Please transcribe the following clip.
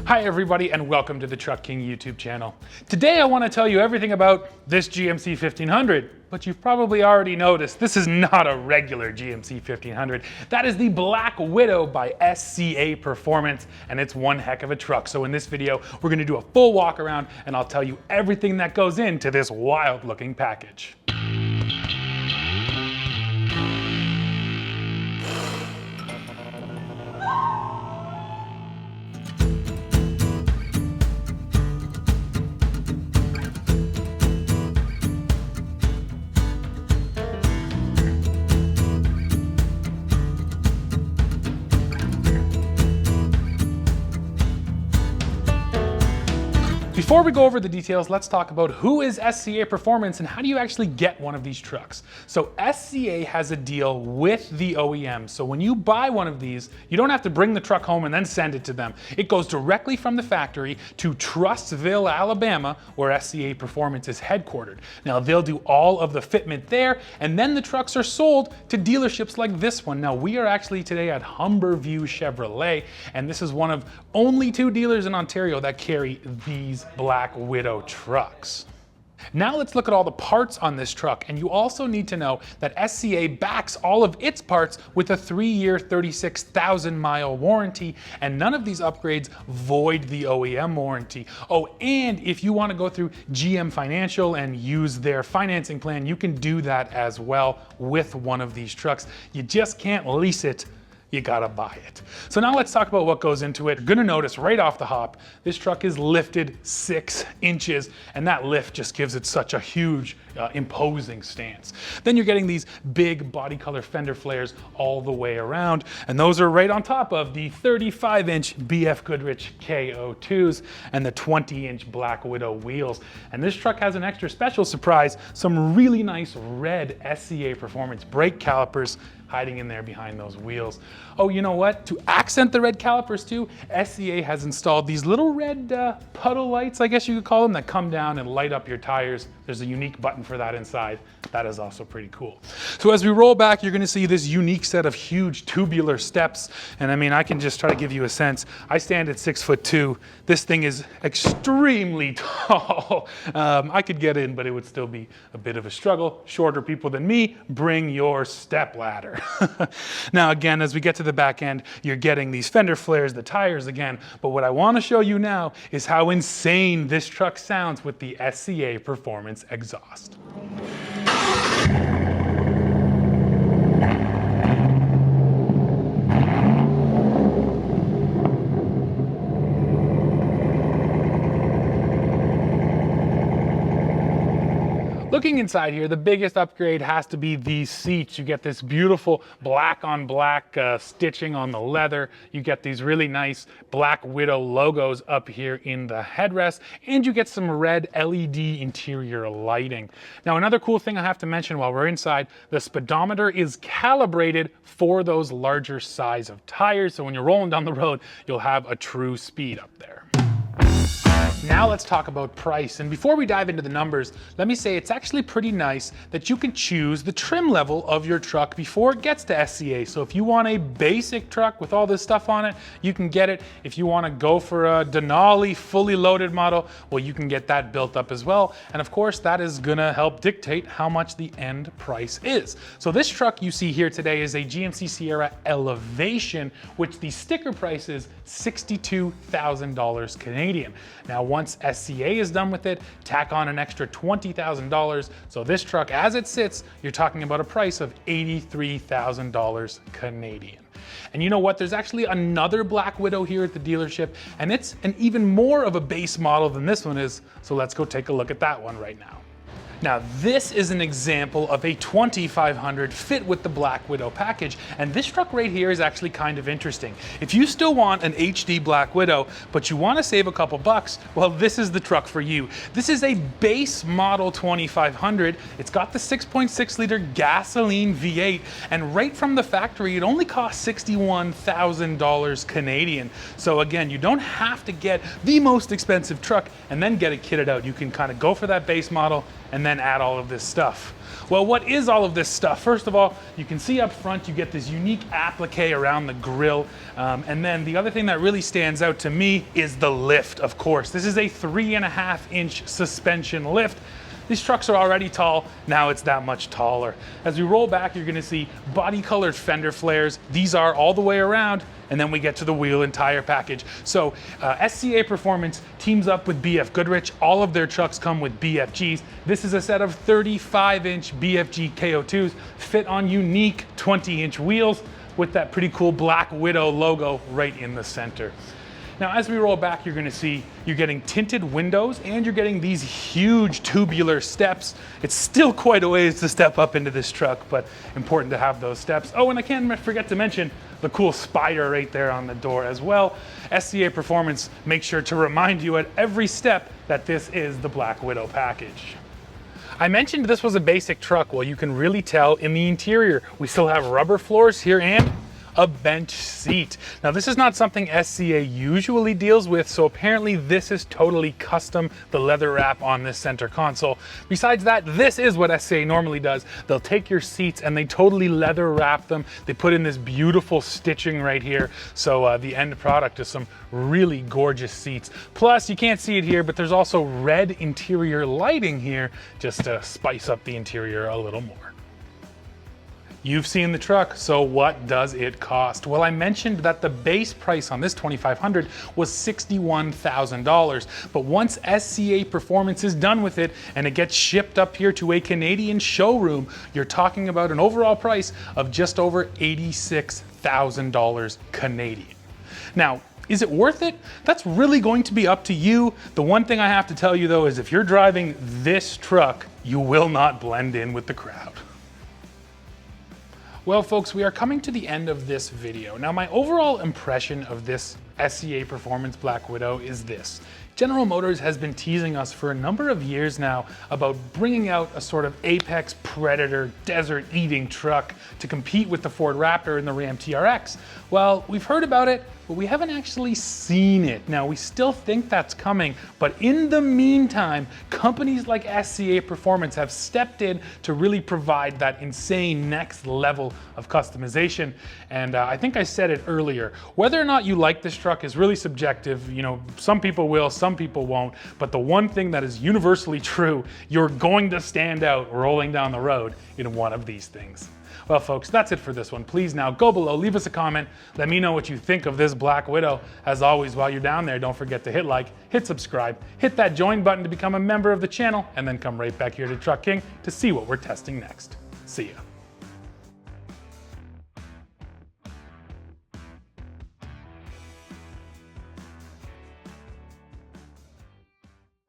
Hi everybody and welcome to the Truck King YouTube channel. Today I want to tell you everything about this GMC 1500, but you've probably already noticed this is not a regular GMC 1500. That is the Black Widow by SCA Performance, and it's one heck of a truck. So in this video, we're going to do a full walk around and I'll tell you everything that goes into this wild looking package. Before we go over the details, let's talk about who is SCA Performance and how do you actually get one of these trucks. So SCA has a deal with the OEM. So when you buy one of these, you don't have to bring the truck home and then send it to them. It goes directly from the factory to Trustville, Alabama, where SCA Performance is headquartered. Now they'll do all of the fitment there, and then the trucks are sold to dealerships like this one. Now we are actually today at Humberview Chevrolet, and this is one of only 2 dealers in Ontario that carry these Black Widow trucks. Now let's look at all the parts on this truck, and you also need to know that SCA backs all of its parts with a 3-year, 36,000-mile warranty, and none of these upgrades void the OEM warranty. Oh, and if you want to go through GM Financial and use their financing plan, you can do that as well with one of these trucks. You just can't lease it. You gotta buy it. So now let's talk about what goes into it. You're gonna notice right off the hop, this truck is lifted 6 inches, and that lift just gives it such a huge, imposing stance. Then you're getting these big body color fender flares all the way around, and those are right on top of the 35-inch BF Goodrich KO2s and the 20-inch Black Widow wheels. And this truck has an extra special surprise, some really nice red SCA Performance brake calipers hiding in there behind those wheels. Oh, you know what? To accent the red calipers too, SCA has installed these little red puddle lights, I guess you could call them, that come down and light up your tires. There's a unique button for that inside. That is also pretty cool. So as we roll back, you're gonna see this unique set of huge tubular steps. And I mean, I can just try to give you a sense. I stand at 6'2". This thing is extremely tall. I could get in, but it would still be a bit of a struggle. Shorter people than me, bring your step ladder. Now again, as we get to the back end, you're getting these fender flares, the tires again, but what I want to show you now is how insane this truck sounds with the SCA Performance exhaust. Looking inside here, the biggest upgrade has to be these seats. You get this beautiful black on black stitching on the leather. You get these really nice Black Widow logos up here in the headrest, and you get some red LED interior lighting. Now, another cool thing I have to mention while we're inside, the speedometer is calibrated for those larger size of tires. So when you're rolling down the road, you'll have a true speed up there. Now let's talk about price. And before we dive into the numbers, let me say it's actually pretty nice that you can choose the trim level of your truck before it gets to SCA. So if you want a basic truck with all this stuff on it, you can get it. If you want to go for a Denali fully loaded model, well, you can get that built up as well. And of course, that is gonna help dictate how much the end price is. So this truck you see here today is a GMC Sierra Elevation, which the sticker price is $62,000 Canadian. Now, once SCA is done with it, tack on an extra $20,000. So this truck, as it sits, you're talking about a price of $83,000 Canadian. And you know what? There's actually another Black Widow here at the dealership, and it's an even more of a base model than this one is. So let's go take a look at that one right now. Now this is an example of a 2500 fit with the Black Widow package, and this truck right here is actually kind of interesting. If you still want an HD Black Widow, but you want to save a couple bucks, well, this is the truck for you. This is a base model 2500. It's got the 6.6 liter gasoline V8, and right from the factory, it only costs $61,000 Canadian. So again, you don't have to get the most expensive truck and then get it kitted out. You can kind of go for that base model and then add all of this stuff. Well, what is all of this stuff? First of all, you can see up front you get this unique applique around the grille. And then the other thing that really stands out to me is the lift, of course. This is a 3.5-inch suspension lift. These trucks are already tall, now it's that much taller. As we roll back, you're gonna see body-colored fender flares. These are all the way around, and then we get to the wheel and tire package. So SCA Performance teams up with BF Goodrich. All of their trucks come with BFGs. This is a set of 35-inch BFG KO2s fit on unique 20-inch wheels with that pretty cool Black Widow logo right in the center. Now, as we roll back, you're gonna see you're getting tinted windows and you're getting these huge tubular steps. It's still quite a ways to step up into this truck, but important to have those steps. Oh, and I can't forget to mention the cool spider right there on the door as well. SCA Performance makes sure to remind you at every step that this is the Black Widow package. I mentioned this was a basic truck. Well, you can really tell in the interior. We still have rubber floors here and a bench seat. Now, this is not something SCA usually deals with, so apparently this is totally custom, the leather wrap on this center console. Besides that, this is what SCA normally does. They'll take your seats and they totally leather wrap them. They put in this beautiful stitching right here, so the end product is some really gorgeous seats. Plus, you can't see it here, but there's also red interior lighting here just to spice up the interior a little more. You've seen the truck, so what does it cost? Well, I mentioned that the base price on this 2500 was $61,000, but once SCA Performance is done with it and it gets shipped up here to a Canadian showroom, you're talking about an overall price of just over $86,000 Canadian. Now, is it worth it? That's really going to be up to you. The one thing I have to tell you though is if you're driving this truck, you will not blend in with the crowd. Well, folks, we are coming to the end of this video. Now, my overall impression of this SCA Performance Black Widow is this. General Motors has been teasing us for a number of years now about bringing out a sort of apex predator desert-eating truck to compete with the Ford Raptor and the Ram TRX. Well, we've heard about it, but we haven't actually seen it. Now, we still think that's coming, but in the meantime, companies like SCA Performance have stepped in to really provide that insane next level of customization. And I think I said it earlier, whether or not you like this truck is really subjective. You know, some people will, some people won't, but the one thing that is universally true, you're going to stand out rolling down the road in one of these things. Well, folks, that's it for this one. Please now go below, leave us a comment. Let me know what you think of this Black Widow. As always, while you're down there, don't forget to hit like, hit subscribe, hit that join button to become a member of the channel, and then come right back here to Truck King to see what we're testing next. See ya.